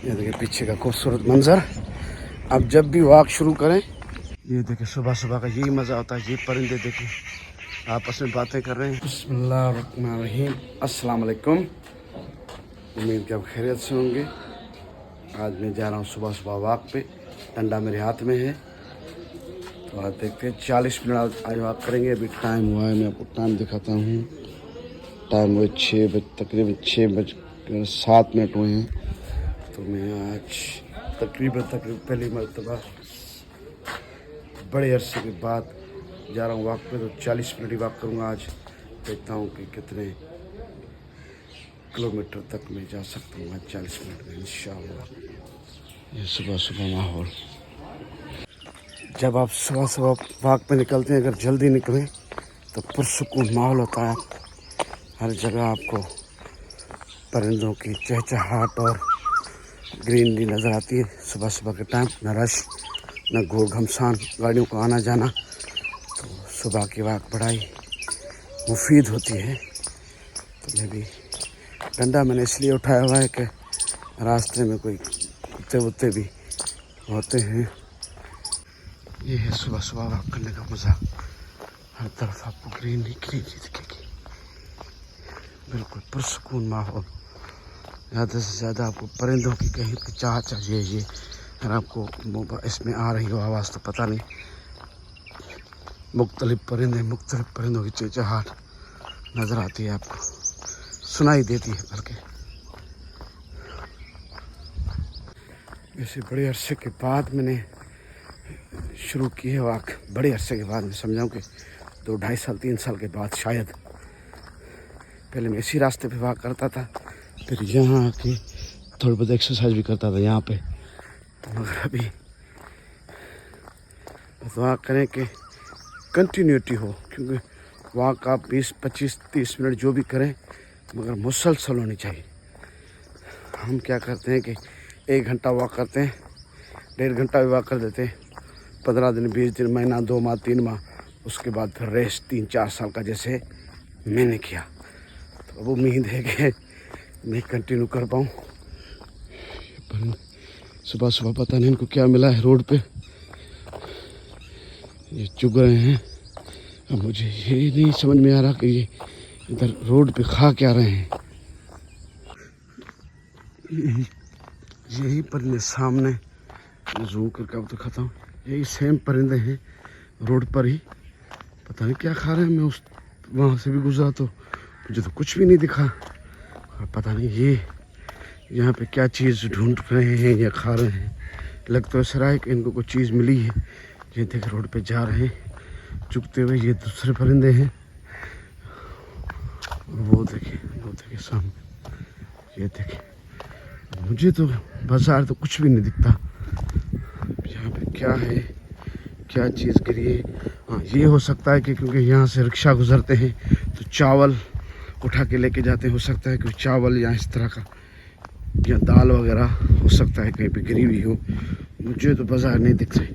ये देखिए पीछे का खूबसूरत मंजर। अब जब भी वॉक शुरू करें, ये देखिए सुबह सुबह का यही मज़ा होता है। ये परिंदे देखिए आपस में बातें कर रहे हैं। बिस्मिल्लाहिर्रहमानिर्रहीम, अस्सलाम वालेकुम। उम्मीद कि आप खैरियत से होंगे। आज मैं जा रहा हूँ सुबह सुबह वॉक पे। डंडा मेरे हाथ में है, तो आज देखते हैं 40 मिनट आज वॉक करेंगे। अभी टाइम हुआ है, मैं आपको टाइम दिखाता हूँ। टाइम हुआ 6 बज, तकरीबन 6:07 हुए हैं। तो मैं आज तकरीबन पहली मरतबा बड़े अरसे के बाद जा रहा हूँ वॉक पे। तो 40 मिनट ही वॉक करूँगा आज। देखता हूँ कि कितने किलोमीटर तक मैं जा सकता हूँ आज 40 मिनट में इंशाअल्लाह। ये सुबह सुबह माहौल, जब आप सुबह सुबह वॉक पे निकलते हैं, अगर जल्दी निकलें तो पुरसुकून माहौल होता है। हर जगह आपको परिंदों की चहचहाट और ग्रीनरी नज़र आती है सुबह सुबह के टाइम। न रश, न घोर घमसान, गाड़ियों का आना जाना। तो सुबह की वॉक बड़ा ही मुफीद होती है। तो मैं भी डंडा मैंने इसलिए उठाया हुआ है कि रास्ते में कोई कुत्ते वुत्ते भी होते हैं। ये है सुबह सुबह वॉक करने का मज़ा। हर तरफ आपको ग्रीनरी दिखेगी, बिल्कुल पुरसुकून माहौल। ज़्यादा से ज़्यादा आपको परिंदों की कहीं की चाह चाहिए। ये अगर आपको इसमें आ रही हो आवाज़ तो पता नहीं, मुख्तलिफ परिंदों की चहचहाट नज़र आती है, आपको सुनाई देती है। बल्कि वैसे बड़े अरसे के बाद मैंने शुरू की है वॉक। बड़े अरसे के बाद, मैं समझाऊँ कि 2, 2.5 साल 3 साल के बाद शायद। पहले मैं इसी रास्ते पे वॉक करता था, फिर यहाँ आके थोड़ी बहुत एक्सरसाइज भी करता था यहाँ पे। तो मगर अभी वॉक करें कि कंटिन्यूटी हो, क्योंकि वॉक आप 20, 25, 30 मिनट जो भी करें, मगर मुसलसल होनी चाहिए। हम क्या करते हैं कि 1 घंटा वॉक करते हैं, 1.5 घंटा भी वॉक कर देते हैं, 15 दिन, 20 दिन, महीना, 2 माह, 3 माह, उसके बाद फिर रेस्ट 3-4 साल का, जैसे मैंने किया। तो अब उम्मीद है कि मैं कंटिन्यू कर पाऊँ। पर सुबह सुबह पता नहीं इनको क्या मिला है रोड पे, ये चुग रहे हैं। अब मुझे ये नहीं समझ में आ रहा कि ये इधर रोड पे खा क्या रहे हैं। यही परिंदे सामने, जूम करके अब दिखाता हूँ, यही सेम परिंदे हैं रोड पर ही। पता नहीं क्या खा रहे हैं। मैं वहाँ से भी गुजरा तो मुझे तो कुछ भी नहीं दिखा। और पता नहीं ये यहाँ पे क्या चीज़ ढूंढ रहे हैं या खा रहे हैं। लग तो ऐसा रहा है कि इनको कुछ चीज़ मिली है। ये देख रोड पे जा रहे हैं चुगते हुए। ये दूसरे परिंदे हैं। वो देखिए सामने, ये देखिए। मुझे तो बाजार तो कुछ भी नहीं दिखता। यहाँ पे क्या है, क्या चीज़ गिरी है। हाँ, ये हो सकता है कि क्योंकि यहाँ से रिक्शा गुजरते हैं तो चावल उठा के लेके जाते हैं। हो सकता है कि चावल या इस तरह का या दाल वगैरह हो सकता है कहीं पे गिरी हुई हो। मुझे तो बाजार नहीं दिख रही।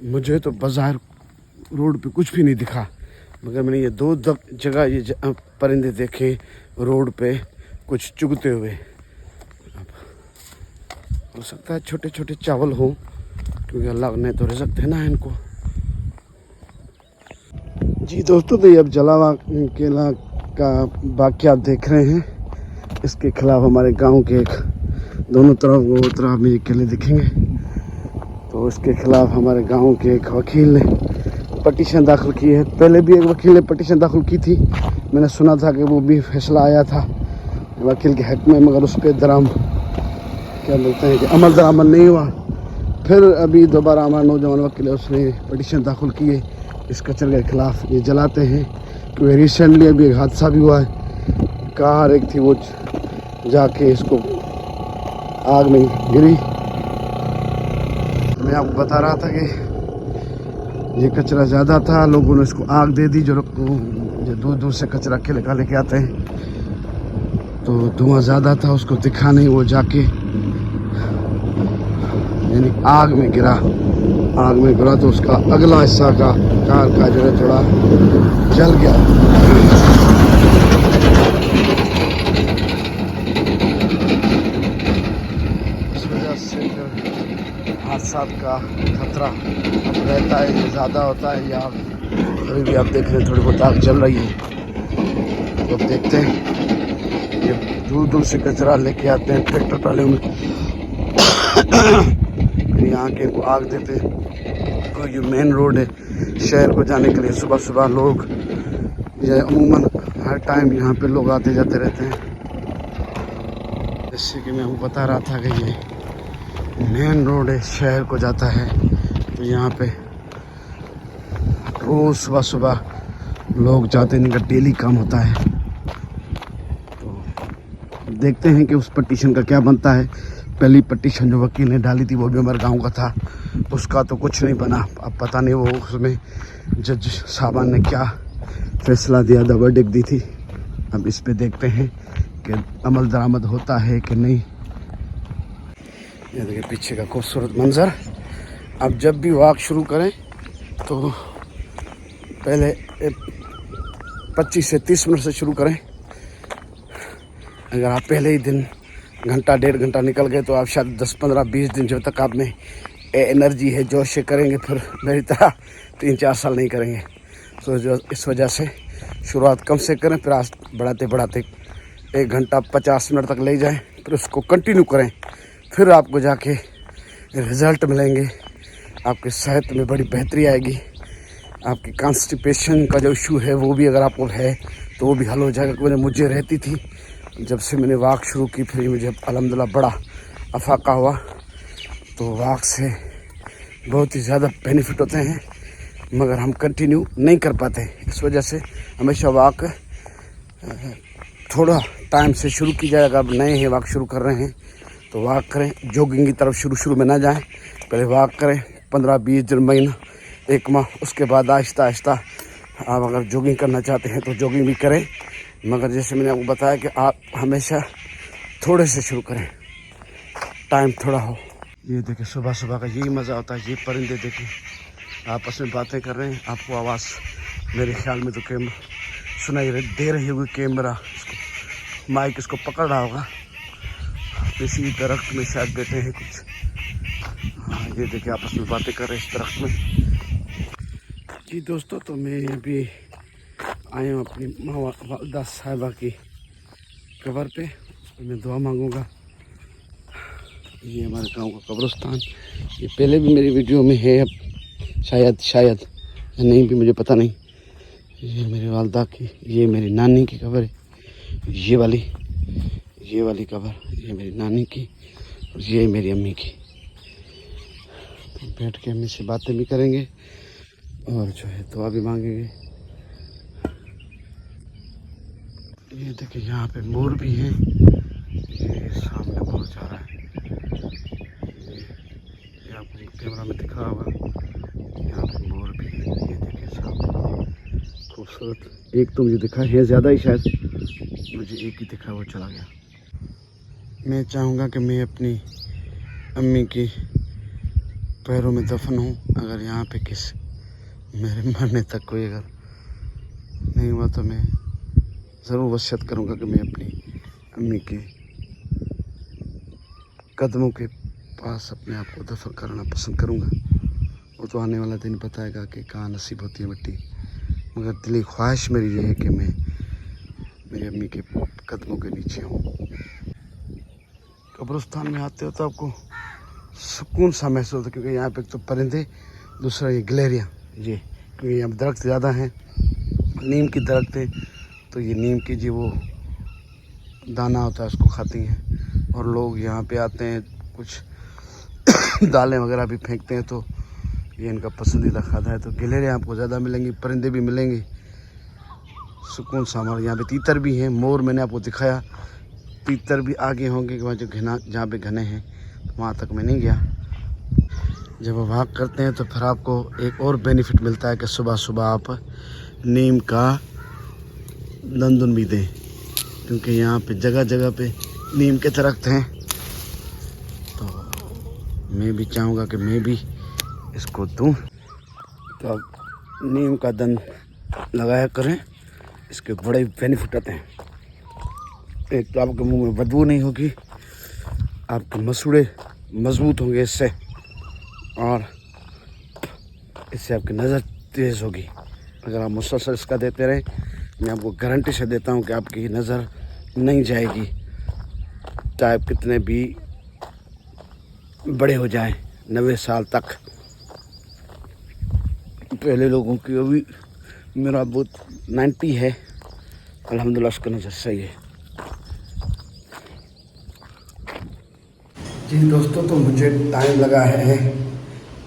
मुझे तो बाजार रोड पे कुछ भी नहीं दिखा, मगर मैंने ये 2 जगह ये परिंदे देखे रोड पे कुछ चुगते हुए। अब हो सकता है छोटे छोटे चावल हों, क्योंकि अल्लाह ने तो रिज़्क़ देना है इनको। जी दोस्तों, तो ये अब जलावा केला का वाक़या देख रहे हैं। इसके खिलाफ हमारे गांव के एक दोनों तरफ वो तरफ में केले दिखेंगे। तो इसके खिलाफ हमारे गांव के एक वकील ने पटिशन दाखिल की है। पहले भी एक वकील ने पटिशन दाखिल की थी। मैंने सुना था कि वो भी फैसला आया था वकील के हक़ में, मगर उस पर क्या बोलते हैं कि अमल दरामद नहीं हुआ। फिर अभी दोबारा हमारा नौजवान वकील है, उसने पटिशन दाखिल की है इस कचरे के खिलाफ। ये जलाते हैं क्योंकि रिसेंटली अभी एक हादसा भी हुआ है। कार एक थी, वो जाके इसको आग में गिरी। मैं आपको बता रहा था कि ये कचरा ज़्यादा था, लोगों ने इसको आग दे दी। जो दूर दूर से कचरा लेके आते हैं, तो धुआं ज़्यादा था, उसको दिखा नहीं। वो जाके यानी आग में गिरा तो उसका अगला हिस्सा का कार का जो है थोड़ा जल गया। बरसात का खतरा अब रहता है, ये ज़्यादा होता है। या अभी भी आप देख रहे हैं थोड़ी बहुत आग जल रही है। तो अब देखते हैं, ये दूर दूर से कचरा लेके आते हैं ट्रैक्टर ट्राले में, फिर यहाँ के को आग देते हैं। तो ये मेन रोड है शहर को जाने के लिए। सुबह सुबह लोग, ये अमूमन हर टाइम यहाँ पे लोग आते जाते रहते हैं। जैसे कि मैं वो बता रहा था कि ये मेन रोड है, शहर को जाता है। तो यहाँ पे रोज़ सुबह सुबह लोग जाते हैं, इनका डेली काम होता है। तो देखते हैं कि उस पटिशन का क्या बनता है। पहली पटिशन जो वकील ने डाली थी वो भी हमारे गांव का था, उसका तो कुछ नहीं बना। अब पता नहीं वो उसमें जज साहबान ने क्या फैसला दिया, द वर्डिक्ट दी थी। अब इस पे देखते हैं कि अमल दरामद होता है कि नहीं। ये देखिए पीछे का खूबसूरत मंजर। अब जब भी वॉक शुरू करें तो पहले 25 से 30 मिनट से शुरू करें। अगर आप पहले ही दिन घंटा 1.5 घंटा निकल गए तो आप शायद 10, 15, 20 दिन जब तक आप में एनर्जी है, जोश से करेंगे, फिर मेरी तरह 3-4 साल नहीं करेंगे। तो जो इस वजह से शुरुआत कम से करें, फिर आज बढ़ाते बढ़ाते 1 घंटा 50 मिनट तक ले जाएं, फिर उसको कंटिन्यू करें। फिर आपको जाके रिज़ल्ट मिलेंगे, आपकी सेहत में बड़ी बेहतरी आएगी। आपकी कॉन्स्टिपेशन का जो इशू है वो भी अगर आपको है तो वो भी हल हो जाएगा। क्योंकि मुझे रहती थी, जब से मैंने वॉक शुरू की फिर मुझे अल्हम्दुलिल्लाह बड़ा अफाका हुआ। तो वॉक से बहुत ही ज़्यादा बेनिफिट होते हैं, मगर हम कंटिन्यू नहीं कर पाते। इस वजह से हमेशा वॉक थोड़ा टाइम से शुरू की जाए। अगर आप नए हैं, वॉक शुरू कर रहे हैं तो वॉक करें। जॉगिंग की तरफ शुरू में ना जाएं, पहले वॉक करें 15-20 दिन, महीना, 1 माह। उसके बाद आहिस्ता आहिस्ता आप अगर जॉगिंग करना चाहते हैं तो जॉगिंग भी करें। मगर जैसे मैंने आपको बताया कि आप हमेशा थोड़े से शुरू करें, टाइम थोड़ा हो। ये देखिए सुबह सुबह का यही मज़ा होता है। ये परिंदे देखें आपस में बातें कर रहे हैं। आपको आवाज़ मेरे ख्याल में तो सुनाई दे रही होगी। कैमरा इसको, माइक इसको पकड़ रहा होगा। इसी दरख्त में शायद बैठे हैं कुछ। हाँ, ये देखिए आपस में बातें कर रहे हैं इस दरख्त में। जी दोस्तों, तो मैं अभी आया हूँ अपनी माँ वालदा साहिबा की कब्र पे। मैं दुआ मांगूंगा। ये हमारे गांव का कब्रिस्तान, ये पहले भी मेरी वीडियो में है, अब शायद या नहीं भी, मुझे पता नहीं। ये मेरी वालदा की, ये मेरी नानी की कब्र है। ये वाली कब्र, ये मेरी नानी की और ये मेरी अम्मी की। तो बैठ के अम्मी से बातें भी करेंगे और जो है दुआ भी मांगेंगे। ये देखिए यहाँ पे मोर भी हैं, ये सामने बहुत जा रहा है। ये आपको कैमरा में दिखा होगा, यहाँ पे मोर भी है। ये देखिए सामने खूबसूरत। एक तो मुझे दिखा है, ज़्यादा ही शायद, मुझे एक ही दिखा, वो चला गया। मैं चाहूँगा कि मैं अपनी अम्मी की पैरों में दफन हूँ। अगर यहाँ पे मेरे मरने तक कोई अगर नहीं हुआ तो मैं ज़रूर वसीयत करूँगा कि मैं अपनी अम्मी के कदमों के पास अपने आप को दफन करना पसंद करूँगा। वो तो आने वाला दिन बताएगा कि कहाँ नसीब होती है मिट्टी। मगर दिली ख्वाहिश मेरी ये है कि मैं मेरी अम्मी के कदमों के नीचे हूँ। कब्रिस्तान में आते हो तो आपको सुकून सा महसूस होता है, क्योंकि यहाँ पे एक तो परिंदे, दूसरा ये गिलहरियाँ, ये क्योंकि यहाँ दरख्त ज़्यादा हैं, नीम की दरख्त है। तो ये नीम की जी वो दाना होता है, उसको खाती हैं। और लोग यहाँ पे आते हैं, कुछ दालें वगैरह भी फेंकते हैं, तो ये इनका पसंदीदा खाना है। तो गिलहरियाँ आपको ज़्यादा मिलेंगी, परिंदे भी मिलेंगे, सुकून सा। हमारे यहाँ पे तीतर भी हैं, मोर मैंने आपको दिखाया, तीतर भी आगे होंगे वहाँ जो जहाँ पे घने हैं, तो वहाँ तक मैं नहीं गया। जब आप वॉक करते हैं तो फिर आपको एक और बेनिफिट मिलता है कि सुबह सुबह आप नीम का दंदुन भी दें, क्योंकि यहाँ पे जगह जगह पे नीम के दरख्त हैं। तो मैं भी चाहूँगा कि मैं भी इसको दूँ। तो अब नीम का दंद लगाया करें, इसके बड़े बेनिफिट आते हैं। एक तो आपके मुंह में बदबू नहीं होगी, आपके मसूड़े मजबूत होंगे इससे, और इससे आपकी नज़र तेज़ होगी। अगर आप मुसलसल इसका देते रहें, मैं आपको गारंटी से देता हूँ कि आपकी नज़र नहीं जाएगी, चाहे आप कितने भी बड़े हो जाएं, 90 साल तक। पहले लोगों की अभी मेरा बहुत 90 है, अल्हम्दुलिल्लाह उसका नज़र सही है। जी दोस्तों, तो मुझे टाइम लगा है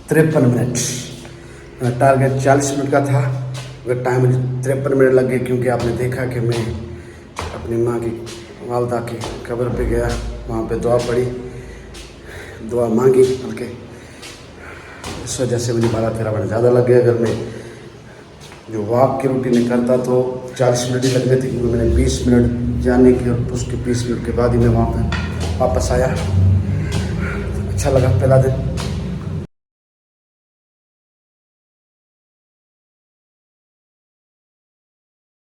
53 मिनट। टारगेट 40 मिनट का था, मगर टाइम मुझे 53 मिनट लग गए, क्योंकि आपने देखा कि मैं अपनी माँ की वालदा की कब्र पे गया, वहाँ पे दुआ पढ़ी, दुआ मांगी, बल्कि इस वजह से मुझे 12-13 मिनट ज़्यादा लग गया। अगर मैं जो वॉक की रूटीन करता तो 40 मिनट ही लगते थे, क्योंकि मैंने 20 मिनट जाने की और उसके 20 मिनट के बाद ही मैं वहाँ पर वापस आया। अच्छा लगा पहला दिन।